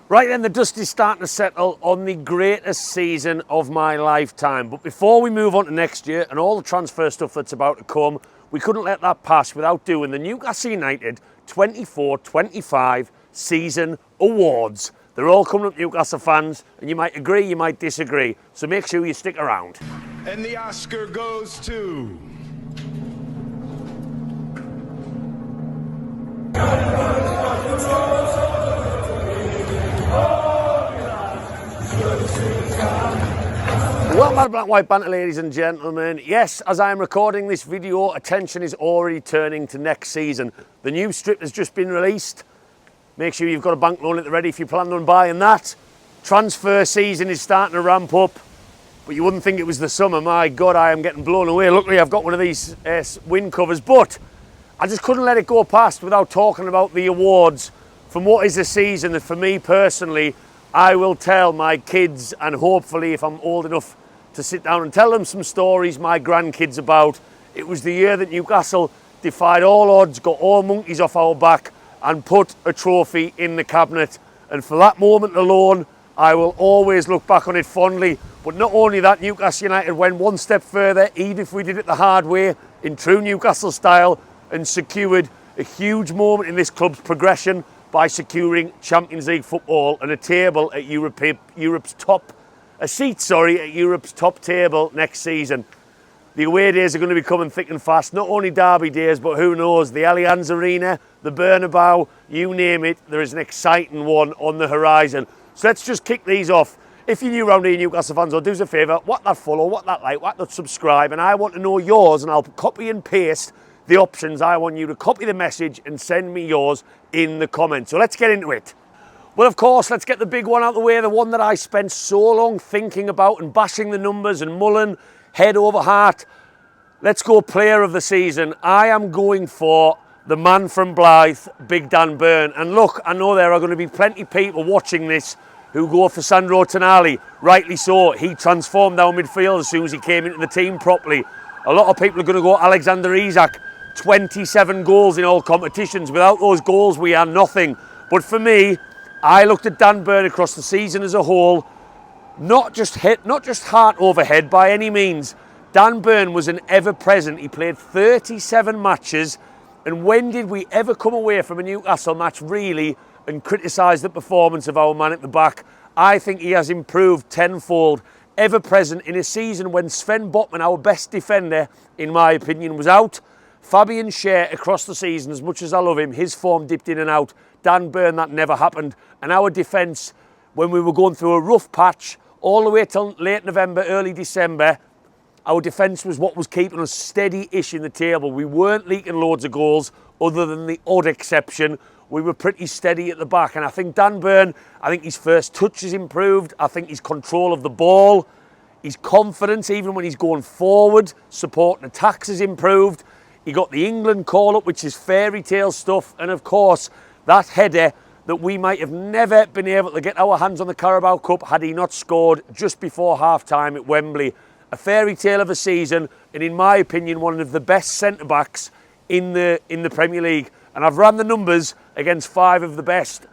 Right then, the dust is starting to settle on the greatest season of my lifetime. But before we move on to next year and all the transfer stuff that's about to come, we couldn't let that pass without doing the Newcastle United 24-25 season awards. They're all coming up, Newcastle fans, and you might agree, you might disagree. So make sure you stick around. And the Oscar goes to... Welcome back to Black White Banter, ladies and gentlemen. Yes, as I am recording this video, attention is already turning to next season. The new strip has just been released. Make sure you've got a bank loan at the ready if you're planning on buying that. Transfer season is starting to ramp up, but you wouldn't think it was the summer. My God, I am getting blown away. Luckily, I've got one of these wind covers, but I just couldn't let it go past without talking about the awards from what is a season that, for me personally, I will tell my kids, and hopefully, if I'm old enough to sit down and tell them some stories, my grandkids about. It was the year that Newcastle defied all odds, got all monkeys off our back, and put a trophy in the cabinet. And for that moment alone, I will always look back on it fondly. But not only that, Newcastle United went one step further, even if we did it the hard way, in true Newcastle style, and secured a huge moment in this club's progression by securing Champions League football and a table at Europe's top table next season. The away days are going to be coming thick and fast, not only derby days, but who knows, the Allianz Arena, the Bernabeu, you name it, there is an exciting one on the horizon. So let's just kick these off. If you're new around here, Newcastle fans, do us a favour, whack that follow, whack that like, whack that subscribe, and I want to know yours, and I'll copy and paste the options. I want you to copy the message and send me yours in the comments. So let's get into it. Well, of course, let's get the big one out of the way, the one that I spent so long thinking about and bashing the numbers and mulling head over heart. Let's go player of the season. I am going for the man from Blythe, Big Dan Burn. And look, I know there are going to be plenty of people watching this who go for Sandro Tonali. Rightly so. He transformed our midfield as soon as he came into the team properly. A lot of people are going to go Alexander Isak. 27 goals in all competitions. Without those goals, we are nothing. But for me, I looked at Dan Burn across the season as a whole, not just heart over head by any means. Dan Burn was an ever-present. He played 37 matches, and when did we ever come away from a Newcastle match, really, and criticise the performance of our man at the back? I think he has improved tenfold. Ever-present in a season when Sven Botman, our best defender, in my opinion, was out. Fabian Schär across the season, as much as I love him, his form dipped in and out. Dan Burn, that never happened. And our defence, when we were going through a rough patch, all the way till late November, early December, our defence was what was keeping us steady-ish in the table. We weren't leaking loads of goals, other than the odd exception. We were pretty steady at the back. And I think Dan Burn, I think his first touch has improved. I think his control of the ball, his confidence, even when he's going forward, supporting attacks has improved. He got the England call-up, which is fairy tale stuff. And of course, that header that we might have never been able to get our hands on the Carabao Cup had he not scored just before half-time at Wembley. A fairy tale of a season, and in my opinion, one of the best centre-backs in the Premier League. And I've ran the numbers against 5 of the best.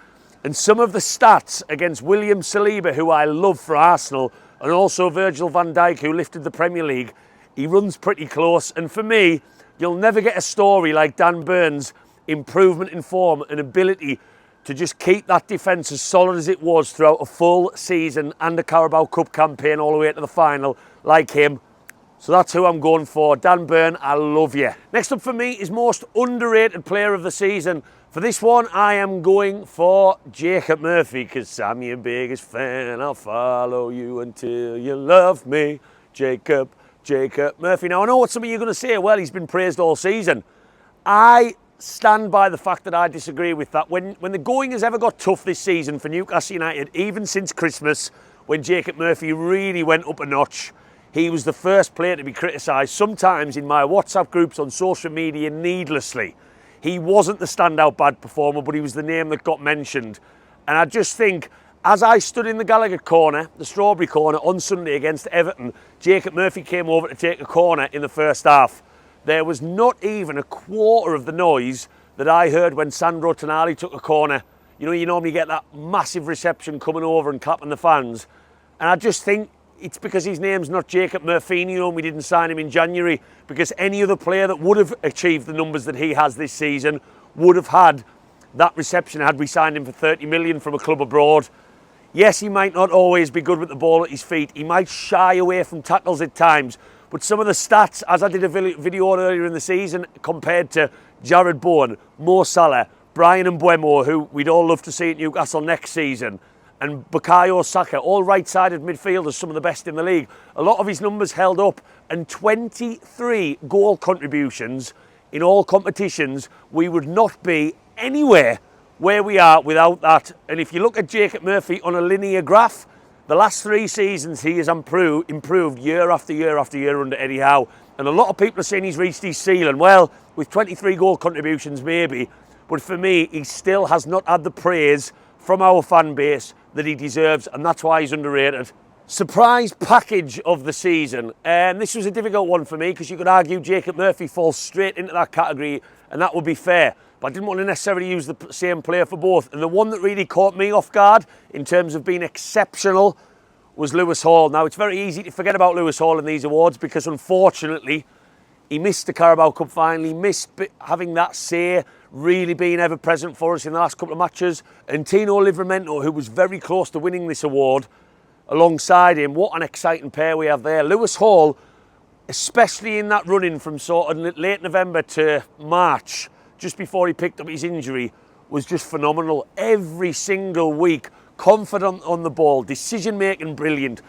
And some of the stats against William Saliba, who I love for Arsenal, and also Virgil van Dijk, who lifted the Premier League, he runs pretty close. And for me, you'll never get a story like Dan Burn's improvement in form and ability to just keep that defence as solid as it was throughout a full season and a Carabao Cup campaign all the way to the final like him. So that's who I'm going for. Dan Burn, I love you. Next up for me is most underrated player of the season. For this one, I am going for Jacob Murphy, because I'm your biggest fan. I'll follow you until you love me. Jacob Murphy. Now, I know what some of you are going to say. Well, he's been praised all season. I stand by the fact that I disagree with that. When the going has ever got tough this season for Newcastle United, even since Christmas, when Jacob Murphy really went up a notch, he was the first player to be criticised, sometimes in my WhatsApp groups on social media, needlessly. He wasn't the standout bad performer, but he was the name that got mentioned. And I just think, as I stood in the Gallagher corner, the Strawberry corner, on Sunday against Everton, Jacob Murphy came over to take a corner in the first half. There was not even a quarter of the noise that I heard when Sandro Tonali took a corner You know, you normally get that massive reception coming over and clapping the fans. And I just think it's because his name's not Jacob Murphinho and we didn't sign him in January, because any other player that would have achieved the numbers that he has this season would have had that reception had we signed him for 30 million from a club abroad. Yes, he might not always be good with the ball at his feet. He might shy away from tackles at times. But some of the stats, as I did a video on earlier in the season, compared to Jared Bowen, Mo Salah, Brian Mbeumo, who we'd all love to see at Newcastle next season, and Bukayo Saka, all right-sided midfielders, some of the best in the league. A lot of his numbers held up, and 23 goal contributions in all competitions. We would not be anywhere where we are without that. And if you look at Jacob Murphy on a linear graph, the last 3 seasons he has improved year after year after year under Eddie Howe. And a lot of people are saying he's reached his ceiling. Well, with 23 goal contributions maybe, but for me, he still has not had the praise from our fan base that he deserves, and that's why he's underrated. Surprise package of the season. And this was a difficult one for me, because you could argue Jacob Murphy falls straight into that category, and that would be fair. But I didn't want to necessarily use the same player for both. And the one that really caught me off guard in terms of being exceptional was Lewis Hall. Now, it's very easy to forget about Lewis Hall in these awards, because unfortunately, he missed the Carabao Cup final. He missed having that say, really being ever present for us in the last couple of matches. And Tino Livramento, who was very close to winning this award, alongside him. What an exciting pair we have there. Lewis Hall, especially in that run-in from sort of late November to March, just before he picked up his injury, was just phenomenal. Every single week, confident on the ball, decision-making brilliant,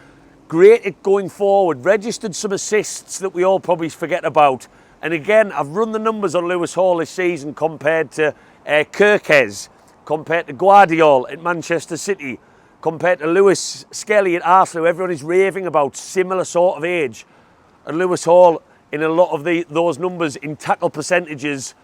great at going forward, registered some assists that we all probably forget about. And again, I've run the numbers on Lewis Hall this season compared to Kirkes, compared to Guardiola at Manchester City, compared to Lewis Skelly at Arsenal, who everyone is raving about, similar sort of age. And Lewis Hall, in a lot of those numbers, in tackle percentages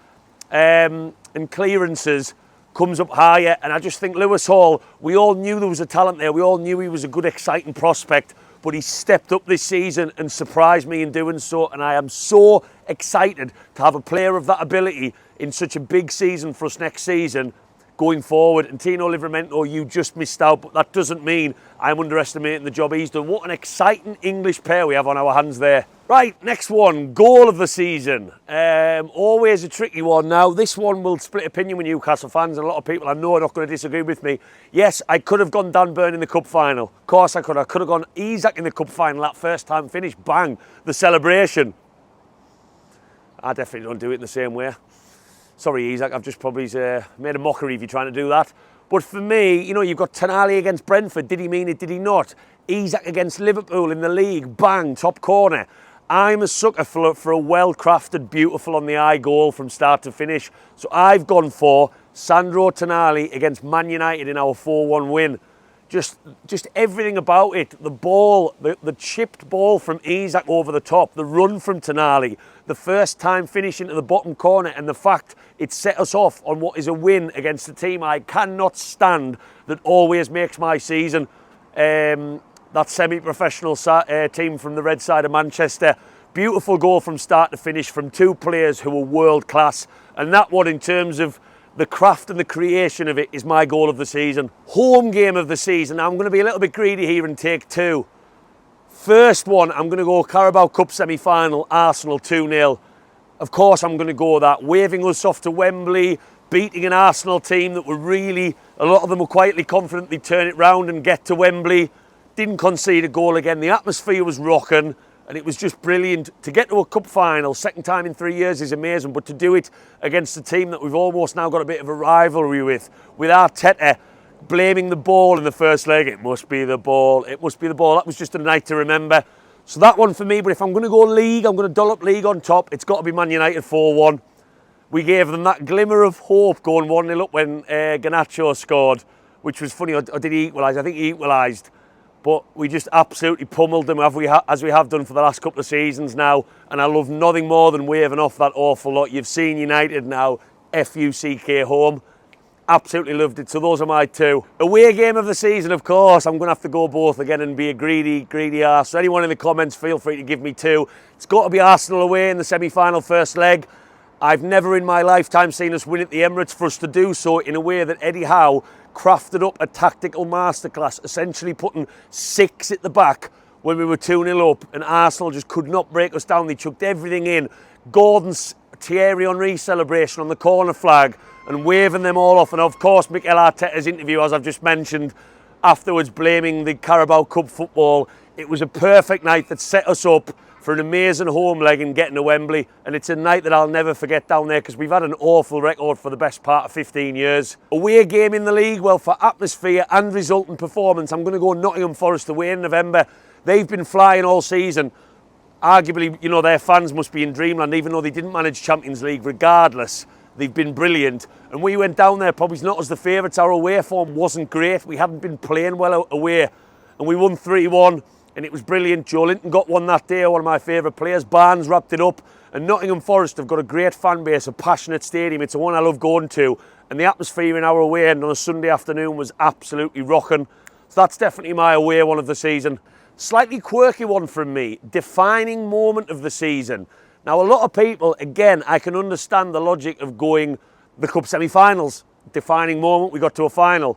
and clearances, comes up higher. And I just think Lewis Hall, we all knew there was a talent there. We all knew he was a good, exciting prospect. But he stepped up this season and surprised me in doing so. And I am so excited to have a player of that ability in such a big season for us next season going forward. And Tino Livramento, you just missed out, but that doesn't mean I'm underestimating the job he's done. What an exciting English pair we have on our hands there. Right, next one, goal of the season. Always a tricky one. Now, this one will split opinion with Newcastle fans, and a lot of people I know are not going to disagree with me. Yes, I could have gone Dan Burn in the cup final. Of course I could. I could have gone Isak in the cup final, that first time finish, bang, the celebration. I definitely don't do it in the same way. Sorry, Isak, I've just probably made a mockery of you trying to do that. But for me, you know, you've got Tonali against Brentford. Did he mean it? Did he not? Isak against Liverpool in the league. Bang, top corner. I'm a sucker for a well-crafted, beautiful on-the-eye goal from start to finish. So I've gone for Sandro Tonali against Man United in our 4-1 win. Just everything about it. The ball, the chipped ball from Isak over the top, the run from Tonali, the first time finish into the bottom corner, and the fact it set us off on what is a win against a team I cannot stand that always makes my season. That semi-professional team from the red side of Manchester. Beautiful goal from start to finish from two players who are world class. And that one, in terms of the craft and the creation of it, is my goal of the season. Home game of the season. Now, I'm going to be a little bit greedy here and take two. First one, I'm going to go Carabao Cup semi-final, Arsenal 2-0. Of course, I'm going to go that. Waving us off to Wembley, beating an Arsenal team that were really, a lot of them were quietly confident they'd turn it round and get to Wembley. Didn't concede a goal again. The atmosphere was rocking, and it was just brilliant. To get to a cup final, second time in 3 years, is amazing, but to do it against a team that we've almost now got a bit of a rivalry with Arteta blaming the ball in the first leg. It must be the ball. It must be the ball. That was just a night to remember. So that one for me, but if I'm going to go league, I'm going to doll up league on top. It's got to be Man United 4-1. We gave them that glimmer of hope going 1-0 up when Garnacho scored, which was funny. Or did he equalise? I think he equalised. But we just absolutely pummeled them, as we have done for the last couple of seasons now. And I love nothing more than waving off that awful lot. You've seen United now, FUCK home. Absolutely loved it. So those are my two. Away game of the season, of course. I'm going to have to go both again and be a greedy arse. So anyone in the comments, feel free to give me two. It's got to be Arsenal away in the semi-final first leg. I've never in my lifetime seen us win at the Emirates. For us to do so in a way that Eddie Howe crafted up a tactical masterclass, essentially putting 6 at the back when we were 2-0 up, and Arsenal just could not break us down. They chucked everything in. Gordon's Thierry Henry celebration on the corner flag and waving them all off. And of course, Mikel Arteta's interview, as I've just mentioned, afterwards blaming the Carabao Cup football. It was a perfect night that set us up for an amazing home leg and getting to Wembley. And it's a night that I'll never forget down there, because we've had an awful record for the best part of 15 years. Away game in the league, well, for atmosphere and resultant performance, I'm going to go Nottingham Forest away in November. They've been flying all season. Arguably, you know, their fans must be in dreamland, even though they didn't manage Champions League. Regardless, they've been brilliant. And we went down there probably not as the favourites. Our away form wasn't great. We hadn't been playing well away. And we won 3-1. And it was brilliant. Joe Linton got one that day, one of my favourite players. Barnes wrapped it up. And Nottingham Forest have got a great fan base, a passionate stadium. It's the one I love going to. And the atmosphere in our away end on a Sunday afternoon was absolutely rocking. So that's definitely my away one of the season. Slightly quirky one from me. Defining moment of the season. Now, a lot of people, again, I can understand the logic of going the Cup semi-finals. Defining moment, we got to a final.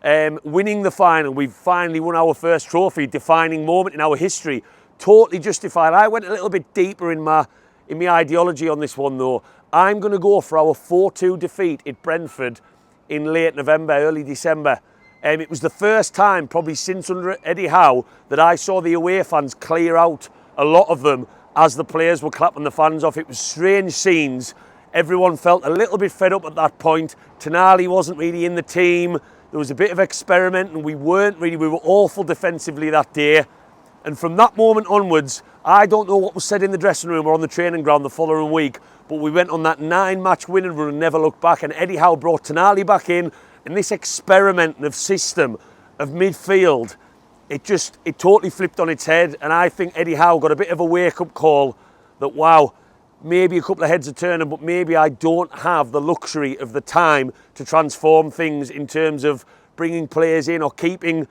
Winning the final, we've finally won our first trophy. Defining moment in our history, totally justified. I went a little bit deeper in my ideology on this one though. I'm going to go for our 4-2 defeat at Brentford in late November, early December. It was the first time, probably since under Eddie Howe, that I saw the away fans clear out, a lot of them, as the players were clapping the fans off. It was strange scenes. Everyone felt a little bit fed up at that point. Tonali wasn't really in the team. There was a bit of experiment, and we were awful defensively that day. And from that moment onwards, I don't know what was said in the dressing room or on the training ground the following week, but we went on that 9-match winning run and never looked back. And Eddie Howe brought Tonali back in, and this experiment of system, of midfield, it totally flipped on its head. And I think Eddie Howe got a bit of a wake-up call that, wow, maybe a couple of heads are turning, but maybe I don't have the luxury of the time to transform things in terms of bringing players in or keeping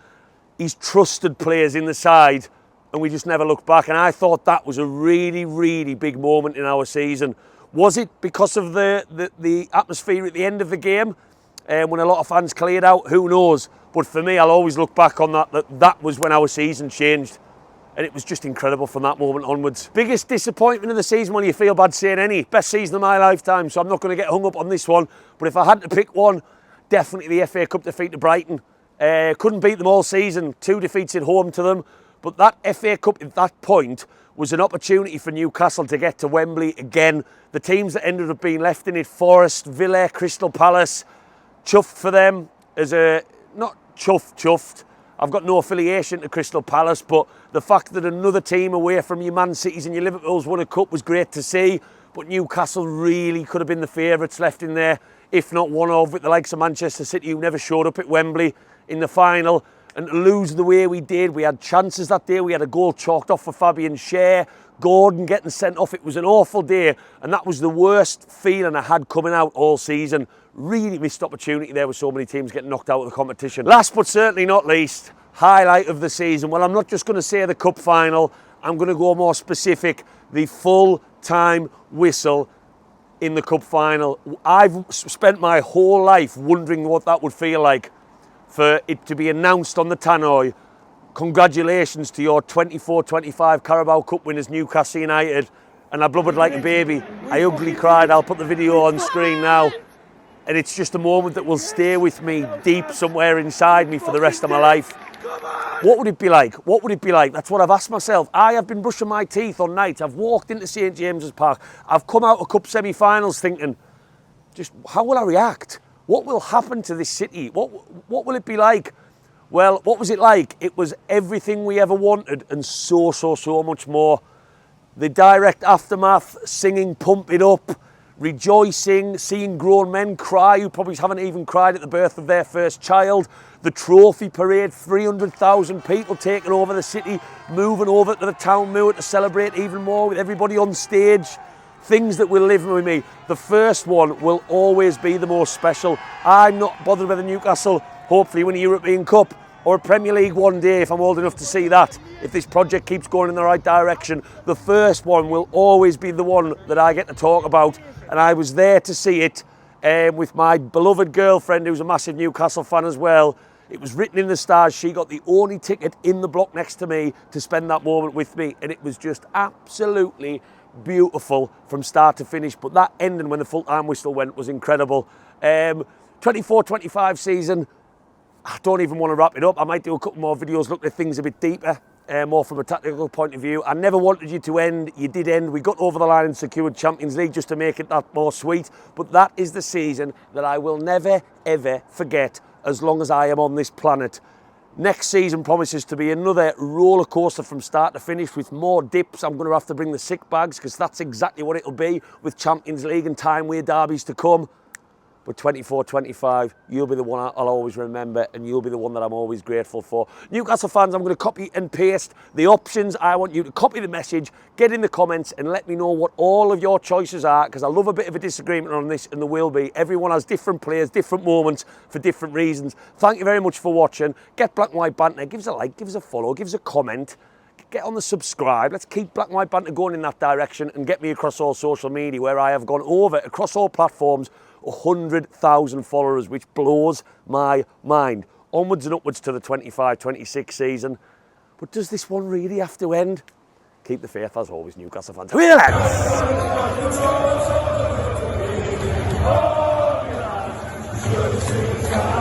his trusted players in the side, and we just never looked back. And I thought that was a really, really big moment in our season. Was it because of the atmosphere at the end of the game, when a lot of fans cleared out? Who knows? But for me, I'll always look back on that was when our season changed. And it was just incredible from that moment onwards. Biggest disappointment of the season? Well, you feel bad saying any. Best season of my lifetime, so I'm not going to get hung up on this one. But if I had to pick one, definitely the FA Cup defeat to Brighton. Couldn't beat them all season. 2 defeats at home to them. But that FA Cup at that point was an opportunity for Newcastle to get to Wembley again. The teams that ended up being left in it, Forest, Villa, Crystal Palace, chuffed for them. Not chuffed. I've got no affiliation to Crystal Palace, but the fact that another team away from your Man Cities and your Liverpools won a cup was great to see. But Newcastle really could have been the favourites left in there, if not one of, with the likes of Manchester City, who never showed up at Wembley in the final. And to lose the way we did, we had chances that day. We had a goal chalked off for Fabian Schär, Gordon getting sent off. It was an awful day, and that was the worst feeling I had coming out all season. Really missed opportunity there with so many teams getting knocked out of the competition. Last but certainly not least, highlight of the season. Well, I'm not just going to say the cup final. I'm going to go more specific. The full-time whistle in the cup final. I've spent my whole life wondering what that would feel like, for it to be announced on the tannoy. Congratulations to your 24-25 Carabao Cup winners, Newcastle United. And I blubbered like a baby. I ugly cried. I'll put the video on screen now. And it's just a moment that will stay with me deep somewhere inside me for the rest of my life. What would it be like? What would it be like? That's what I've asked myself. I have been brushing my teeth all night. I've walked into St James's Park. I've come out of cup semi-finals thinking, just how will I react? What will happen to this city? What will it be like? Well, what was it like? It was everything we ever wanted and so much more. The direct aftermath, singing Pump It Up, rejoicing, seeing grown men cry who probably haven't even cried at the birth of their first child. The trophy parade, 300,000 people taking over the city, moving over to the town moor to celebrate even more with everybody on stage. Things that will live with me. The first one will always be the most special. I'm not bothered with the Newcastle, hopefully win a European Cup. or a Premier League one day if I'm old enough to see that. If this project keeps going in the right direction, the first one will always be the one that I get to talk about. And I was there to see it with my beloved girlfriend, who's a massive Newcastle fan as well. It was written in the stars. She got the only ticket in the block next to me to spend that moment with me. And it was just absolutely beautiful from start to finish. But that ending when the full-time whistle went was incredible. 24-25 season, I don't even want to wrap it up. I might do a couple more videos, look at things a bit deeper, more from a tactical point of view. I never wanted you to end. You did end. We got over the line and secured Champions League just to make it that more sweet. But that is the season that I will never, ever forget as long as I am on this planet. Next season promises to be another roller coaster from start to finish with more dips. I'm going to have to bring the sick bags because that's exactly what it'll be with Champions League and time-wear derbies to come. But 24-25, you'll be the one I'll always remember, and you'll be the one that I'm always grateful for. Newcastle fans, I'm going to copy and paste the options. I want you to copy the message, get in the comments, and let me know what all of your choices are, because I love a bit of a disagreement on this, and there will be. Everyone has different players, different moments, for different reasons. Thank you very much for watching. Get Black and White Banter. Give us a like, give us a follow, give us a comment. Get on the subscribe. Let's keep Black and White Banter going in that direction, and get me across all social media, where I have gone over, across all platforms, 100,000 followers, which blows my mind. Onwards and upwards to the 25-26 season. But does this one really have to end? Keep the faith as always, Newcastle fans. Who are the lads?